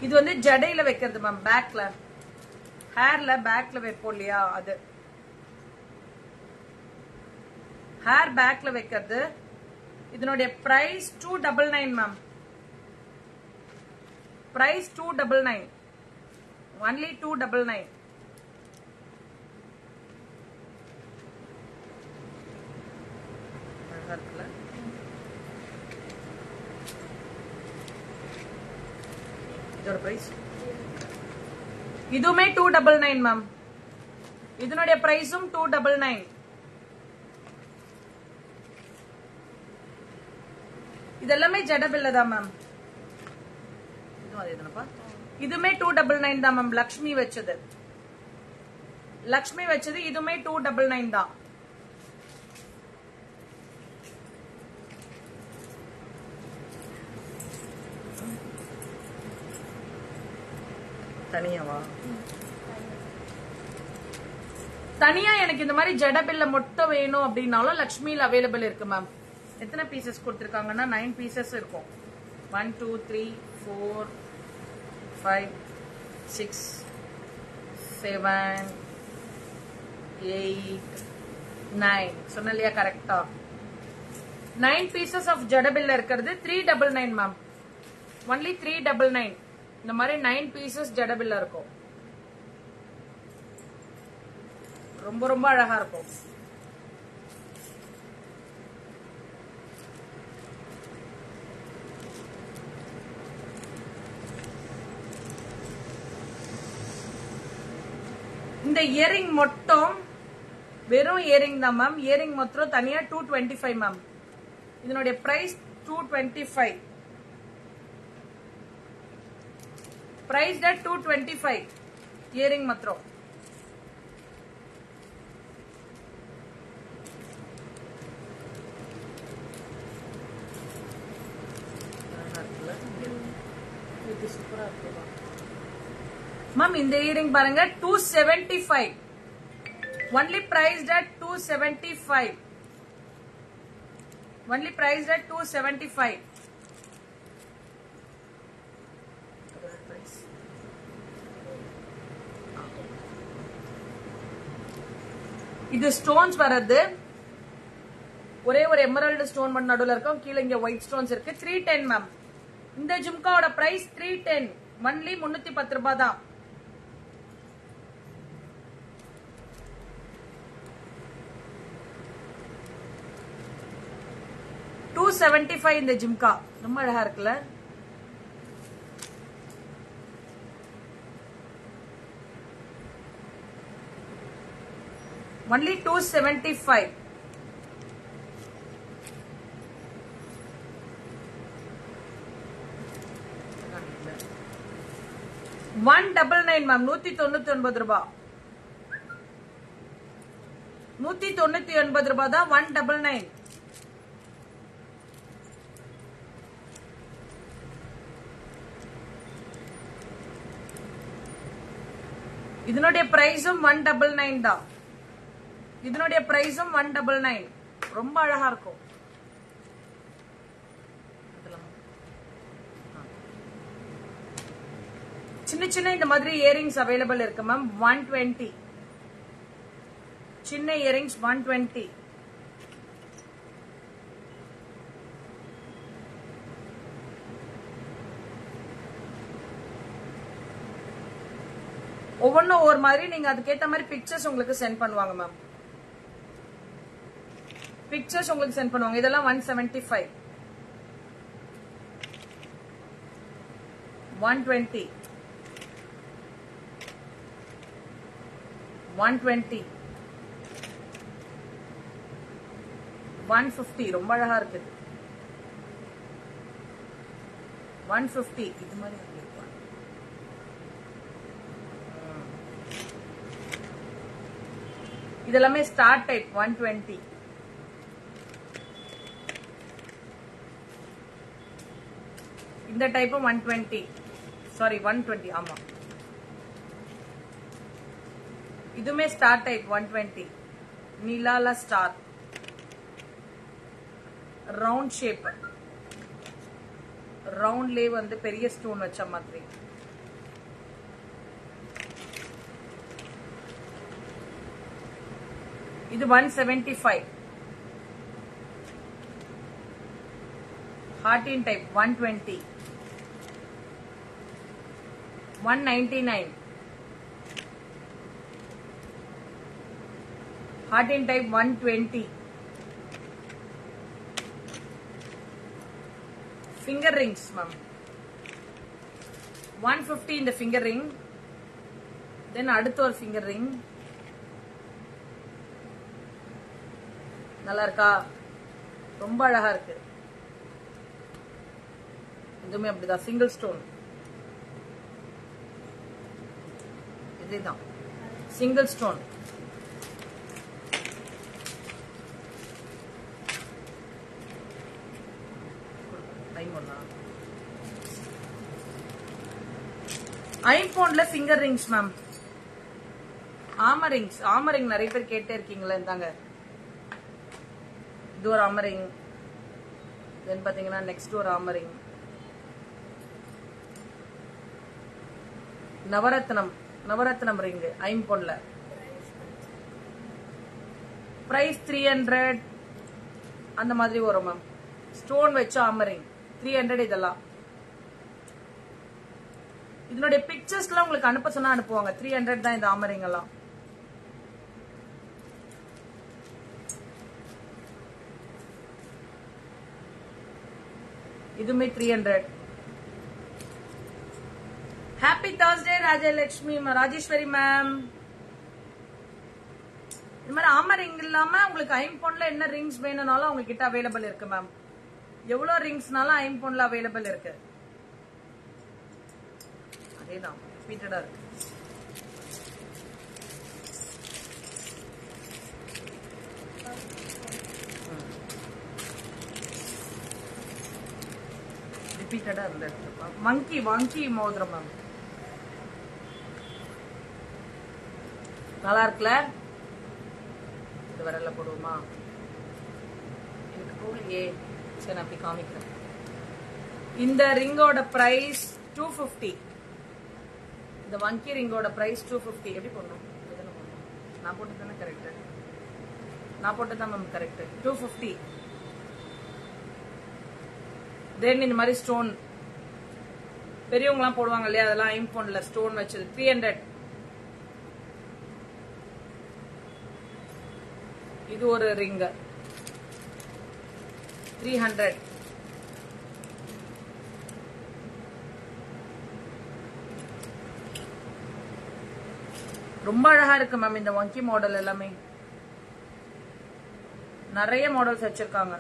இது வந்து ஜடையில வைக்கிறது மேம். பேக்ல ஹேர்ல பேக்ல வைப்போம் இல்லையா, அது ஹேர் பேக்ல வைக்கிறது. இதனுடைய பிரைஸ் 299 மேம். பிரைஸ் 299. ஒன்லி 299. இதோட பிரைஸ் இதுமே 299 மேம். இதனுடைய பிரைஸும் 299. இதெல்லாமே ஜடபில்ல தான் மேம். இதுமே 299 தான் மேம். லக்ஷ்மி வச்சது இதுமே 299 தான். தனியா எனக்கு இந்த மாதிரி ஜடபில்ல மொத்தம் வேணும் அப்படின்னாலும் லக்ஷ்மியில் அவைலபிள் இருக்கு மேம். எத்தனை பீசஸ் கொடுத்திருக்காங்கன்னா 9 பீசஸ் இருக்கும். 1 2 3 4 5 6 7 8 9 சொன்ன இல்லையா கரெக்டா? 9 பீசஸ் ஆஃப் ஜடபில்ல இருக்கிறது 399 மேம். ஒன்லி 399. இந்த மாதிரி 9 பீசஸ் ஜடபில்ல இருக்கும். ரொம்ப ரொம்ப அழகா இருக்கும். இந்த இயரிங் மொத்தம் வெறும் இயரிங் தான் மேம். இயரிங் மொத்தம் தனியா 225 மேம். இதனுடைய பிரைஸ் 225. பிரைஸ் 225 இயரிங் மாத்திரம். மேம் இந்த இயரிங் பாருங்க 275. Only priced at 275. Only priced at 275. இது ஸ்டோன்ஸ் வர்றது ஒரே ஒரு எமரல்டு ஸ்டோன் பண்ண நடுவுல இருக்கும். கீழே இங்க ஒயிட் ஸ்டோன்ஸ் இருக்கு. 310 மேம். இந்த ஜும்காவோட பிரைஸ் 310. ஒன்லி 310 ரூபாய் தான். 275 இந்த ஜிம்கா. ரொம்ப அழகா இருக்குல்ல? only 275. One 99 ma'am. 199 ரூபாய். 199 ரூபாய் தான். 199. இதனுடைய பிரைஸும் 199 தான். இதனுடைய பிரைஸும் 199. ரொம்ப அழகா இருக்கும். சின்ன சின்ன இந்த மாதிரி இயரிங்ஸ் அவைலபிள் இருக்கு மேம். 120. சின்ன இயரிங்ஸ் 120. ஒவ்வொன்றும் ஒவ்வொரு மாதிரி. நீங்க அதுக்கேற்ற மாதிரி பிக்சர்ஸ் உங்களுக்கு சென்ட் பண்ணுவாங்க மேம். பிக்சர்ஸ் உங்களுக்கு சென்ட் பண்ணுவாங்க. இதெல்லாம் 175. 120. 120. 150. ரொம்ப அழகா இருக்கு. 150. இது மாதிரி இதெல்லாமே ஸ்டார்ட் டைப் 120. இந்த டைப்பும் 120. சாரி 120. ஆமா, இதுமே ஸ்டார் டைப் 120. நீலால ஸ்டார் ரவுண்ட் ஷேப். ரவுண்ட்லயே வந்து பெரிய ஸ்டோன் வச்ச மாதிரி. இது 175. ஹார்டின் டைப் 120. 199. ஹார்டின் டைப் 120. ஃபிங்கர் ரிங்ஸ் மேம் 150 இந்த ஃபிங்கர் ரிங். தென் அடுத்த ஒரு ஃபிங்கர் ரிங். நல்லா இருக்கா? ரொம்ப அழகா இருக்கு. இதுவுமே அப்படிதான் சிங்கிள் ஸ்டோன். இதுதான் சிங்கிள் ஸ்டோன். ஐபோன்ல ஃபிங்கர் ரிங்ஸ் மேம். ஆமரிங்ஸ். ஆமரிங் நிறைய பேர் கேட்டே இருக்கீங்களா? இருந்தாங்க. இது ஒரு ஆமரிங். தென் பாத்தீங்கன்னா நெக்ஸ்ட் ஒரு ஆமரிங். நவரத்னம். நவரத்னம் ரிங் ஐம்பொன்ல. பிரைஸ் 300 அந்த மாதிரி வரும் மேம். ஸ்டோன் வச்ச ஆமரிங் 300. இதெல்லாம் இதனுடைய பிக்சர்ஸ்லாம் உங்களுக்கு அனுப்ப சொன்னா அனுப்புவாங்க. 300 தான் இந்த ஆமரிங் எல்லாம். இதுமே 300. Happy Thursday Rajalakshmi Rajeshwari ma'am. இந்த மாதிரி ஆமரிங் இல்லாம உங்களுக்கு ஐம்பொன்ல என்ன ரிங்ஸ் வேணும்னாலும் அவங்க கிட்ட அவைலபிள் இருக்கு மேம். எவ்வளவு ரிங்ஸ்னாலும் ஐம்பொன்ல அவைலபிள் இருக்கு. அதேதான் ரிப்பீட்டடா இருக்கு. ரிப்பீட்டடா இருந்துட்டு மங்கி வங்கி மோதிரம் மேம். நல்லா இருக்குல்ல? இது வரல போடுவோமா? எனக்கு போகலையே. சரி, அப்படி காமிக்கிறேன். இந்த ரிங்கோட பிரைஸ் 250. இந்த வங்கி ரிங்கோட பிரைஸ் 250. எப்படி போடணும்? நான் போட்டு தானே கரெக்ட். நான் போட்டு தான் மேம் கரெக்ட். 250. தென் இந்த மாதிரி ஸ்டோன் பெரியவங்க எல்லாம் போடுவாங்க இல்லையா? அதெல்லாம் ஐம்பொன்ல ஸ்டோன் வச்சது 300. இது ஒரு ரிங் 300. ரொம்ப அழகா இருக்கு மேம் இந்த வங்கி மாடல் எல்லாமே. நிறைய மாடல்ஸ் வச்சிருக்காங்க.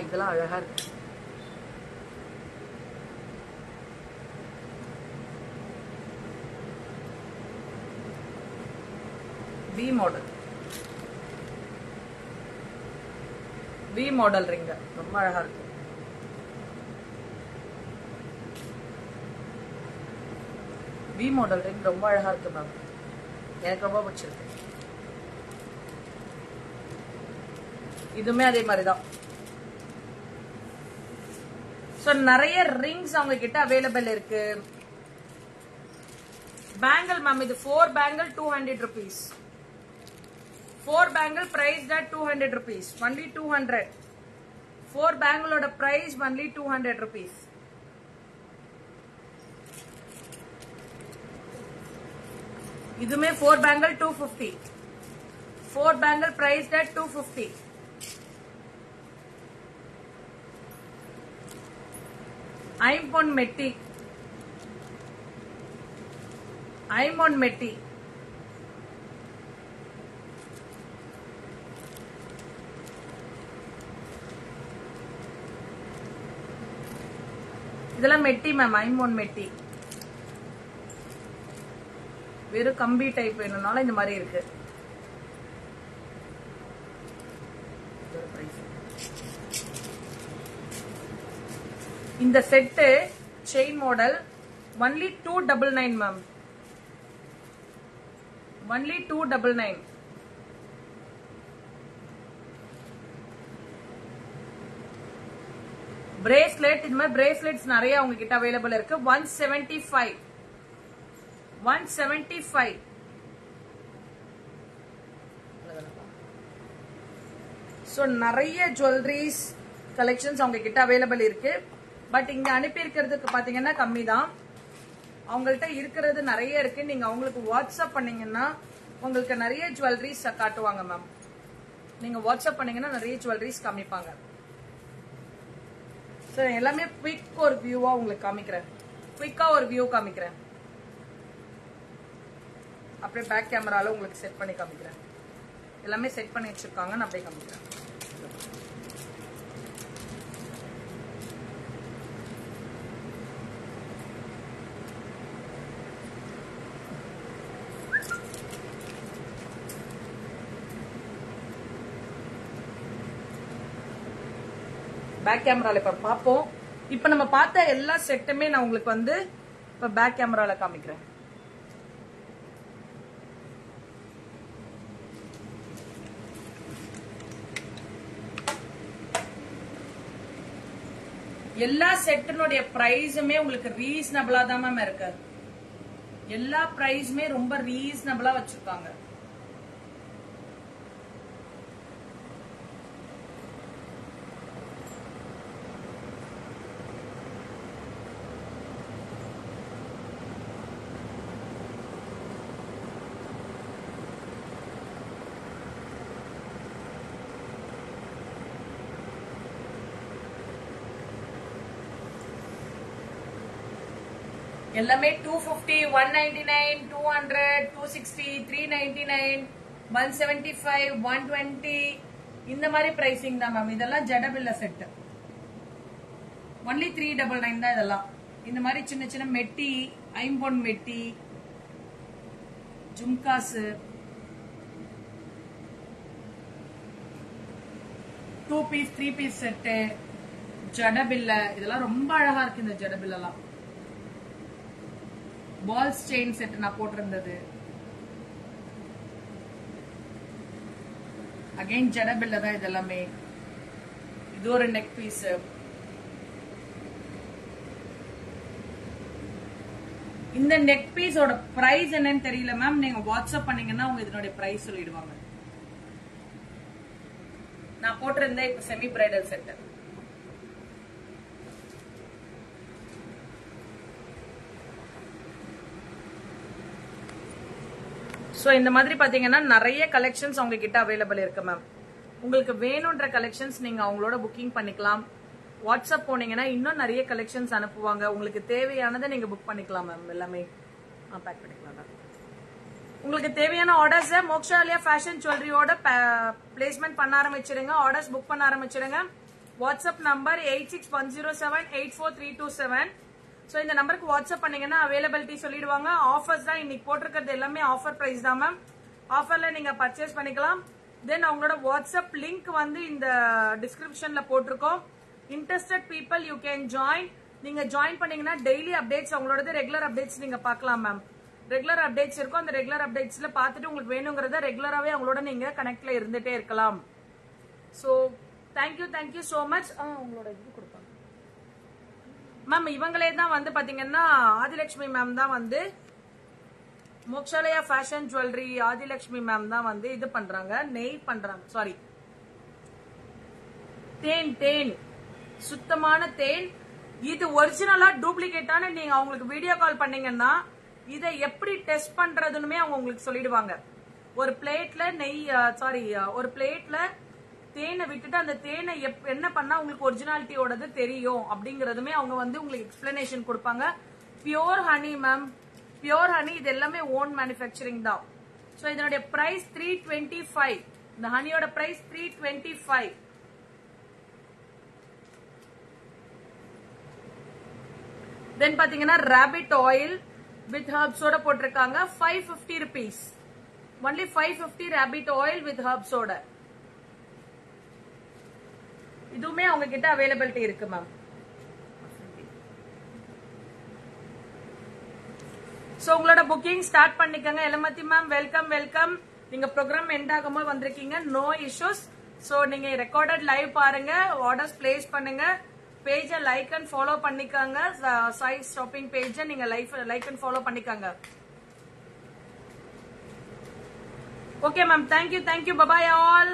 இதெல்லாம் அழகா இருக்கு. வி மாடல், வி மாடல் ரிங்க ரொம்ப அழகா இருக்கு. வி மாடல் ரிங் ரொம்ப அழகா இருக்கு மேம். எனக்கு ரொம்ப பிடிச்சிருக்கு. இதுவுமே அதே மாதிரிதான். சோ நிறைய ரிங்ஸ் அவங்க கிட்ட அவைலபிள் இருக்கு. பேங்கிள் மேம், இது 4 bangle 200 rupees. 4 bangle priced at 200 rupees. Only 200. 4 பேங்கிளோட price only 200 rupees. இதுமே 4 பேங்கிள் 250. 4 bangle priced at 250. ஐம்பொன் மெட்டி, ஐம்பொன் மெட்டி. இதெல்லாம் மெட்டி மேம், ஐம்பொன் மெட்டி. வெறும் கம்பி டைப் வேணும்னால இந்த மாதிரி இருக்கு. இந்த set chain model only 299 ma'am. only 299. Bracelet, இந்த மாதிரி பிரேஸ்லெட்ஸ் நிறைய அவங்க கிட்ட அவைலபிள் இருக்கு. 175. 175. சோ நிறைய ஜுவல்லரிஸ் கலெக்ஷன்ஸ் அவங்க கிட்ட அவைலபிள் இருக்கு. பட் இங்க அனுப்பி இருக்கிறதுக்கு பாத்தீங்கன்னா கம்மி தான். அவங்கள்ட்ட இருக்கிறது நிறைய இருக்கு. நீங்க அவங்களுக்கு வாட்ஸ்அப் பண்ணீங்கன்னா உங்களுக்கு நிறைய ஜுவல்லரிஸ் காட்டுவாங்க மேம். நீங்க வாட்ஸ்அப் பண்ணீங்கன்னா நிறைய ஜுவல்லரிஸ் காமிப்பாங்க. சோ எல்லாமே குயிக் ஒரு வியூவா உங்களுக்கு காமிக்கிறேன். குயிக்கா ஒரு வியூ காமிக்கிறேன். அப்படியே பேக் கேமரால உங்களுக்கு செட் பண்ணி காமிக்கிறேன். எல்லாமே செட் பண்ணி வச்சிருக்காங்க. நான் அப்படியே காமிக்கிறேன். பேக் கேமரால இப்ப பாப்போம். இப்ப நம்ம பார்த்த எல்லா செட்டுமே நான் உங்களுக்கு வந்து இப்ப பேக் கேமரால காமிக்கிறேன். எல்லா செட்டினுடைய பிரைஸுமே உங்களுக்கு ரீசனபிளா தான் மேம் இருக்கு. எல்லா பிரைஸுமே ரொம்ப ரீசனபிளா வச்சிருக்காங்க. எல்லாமே 250, 199, 200, 260, 399, 175, 120 இந்த மாதிரி பிரைசிங் தான் மேம். இதெல்லாம் ஜடபில்ல செட். ஒன்லி 399 தான் இதெல்லாம். இந்த மாதிரி சின்ன சின்ன மெட்டி, ஐம்பொன் மெட்டி, ஜும்காஸ், 2 பீஸ் 3 பீஸ் செட்டு, ஜடபில்ல இதெல்லாம் ரொம்ப அழகா இருக்கு. இந்த ஜடபில்லாம் பால்ஸ் செயின் செட் நான் போட்டிருந்தது. அகைன் ஜடபில்ல தான் இதெல்லாமே. இது ஒரு நெக் பீஸ். இந்த நெக் பீஸோட பிரைஸ் என்னன்னு தெரியல மேம். நீங்க வாட்ஸ்அப் பண்ணீங்கன்னா உங்க இதனுடைய பிரைஸ் சொல்லிடுவாங்க. நான் போட்டிருந்தேன் இப்ப செமி பிரைடல் செட். சோ இந்த மாதிரி பாத்தீங்கன்னா நிறைய கலெக்ஷன்ஸ் அவங்க கிட்ட அவைலபிள் இருக்கு மேம். உங்களுக்கு வேணும்ன்ற கலெக்ஷன்ஸ் நீங்க அவங்களோட புக்கிங் பண்ணிக்கலாம். வாட்ஸ்அப் போனீங்கன்னா இன்னும் நிறைய கலெக்ஷன்ஸ் அனுப்புவாங்க. உங்களுக்கு தேவையானதை நீங்க புக் பண்ணிக்கலாம் மேம். எல்லாமே பேக் பண்ணிக்கலாம் மேம். உங்களுக்கு தேவையான ஆர்டர்ஸ் மோக்ஷாலியா ஃபேஷன் ஜுவல்லரியோட பிளேஸ்மெண்ட் பண்ண ஆரம்பிச்சிருங்க. ஆர்டர்ஸ் புக் பண்ண ஆரம்பிச்சிருங்க. WhatsApp number 8610784327. சோ இந்த நம்பருக்கு வாட்ஸ்அப் பண்ணீங்கன்னா அவைலபிலிட்டி சொல்லிடுவாங்க. ஆஃபர்ஸ் தான் இன்னைக்கு போட்டிருக்கிறது எல்லாமே ஆஃபர் பிரைஸ் தான் மேம். ஆஃபர்ல நீங்க பர்ச்சேஸ் பண்ணிக்கலாம். தென் அவங்களோட வாட்ஸ்அப் லிங்க் வந்து இந்த டிஸ்கிரிப்ஷன்ல போட்டிருக்கோம். Interested people you can join. நீங்க ஜாயின் பண்ணீங்கன்னா டெய்லி அப்டேட்ஸ் அவங்களோட ரெகுலர் அப்டேட்ஸ் நீங்க பார்க்கலாம் மேம். ரெகுலர் அப்டேட்ஸ் இருக்கும். அந்த ரெகுலர் அப்டேட்ஸ்ல பார்த்துட்டு உங்களுக்கு வேணுங்கிறத ரெகுலராகவே அவங்களோட நீங்க கனெக்ட்ல இருந்துட்டே இருக்கலாம். So thank you so much. உங்களோட இது கொடுப்பாங்க மேம். இவங்களே தான் வந்து பாத்தீங்கன்னா ஆதிலட்சுமி மேம் தான் வந்து மோக்ஷாலயா ஃபேஷன் ஜுவல்லரி ஆதிலட்சுமி மேம் தான் வந்து இது பண்றாங்க, நெய் பண்றாங்க. சாரி, தேன் சுத்தமான தேன். இது ஒரிஜினலா டூப்ளிகேட்டான நீங்க அவங்களுக்கு வீடியோ கால் பண்ணீங்கன்னா இதை எப்படி டெஸ்ட் பண்றதுன்னு அவங்க உங்களுக்கு சொல்லிடுவாங்க. ஒரு பிளேட்ல ஒரு பிளேட்ல தேனை விட்டுட்டு அந்த தேனை என்ன பண்ணா உங்களுக்கு ஒரிஜினாலிட்டியோடது தெரியும் அப்படிங்கறதுமே அவங்க வந்து உங்களுக்கு எக்ஸ்பிளனேஷன் கொடுப்பாங்க. Pure honey ma'am, pure honey. இது எல்லாமே ஓன் மேனுஃபேக்சரிங் தான். சோ இதனுடைய பிரைஸ் 325. இந்த ஹனியோட பிரைஸ் 325. தென் பாத்தீங்கன்னா ராபிட் ஆயில் வித் ஹர்ப்ஸோட போட்டிருக்காங்க 550 rupees. Only 550 rabbit oil with ஹர்ப்ஸோட. இதுவுமே அவங்க கிட்ட அவைலபிலிட்டி இருக்கு மேம். சோ உங்களோட புக்கிங் ஸ்டார்ட் பண்ணிக்கங்க. Elamathi ma'am welcome. நீங்க ப்ரோக்ராம் எண்ட் ஆகும்போது வந்திருக்கீங்க, நோ இஷ்யூஸ். சோ நீங்க ரெக்கார்டட் லைவ் பாருங்க, ஆர்டர்ஸ் பிளேஸ் பண்ணுங்க. பேஜ லைக் அண்ட் ஃபாலோ பண்ணிக்கோங்க. சைஸ் ஷாப்பிங் பேஜ நீங்க லைக் அண்ட் ஃபாலோ பண்ணிக்கோங்க. Okay ma'am, thank you. Bye bye all.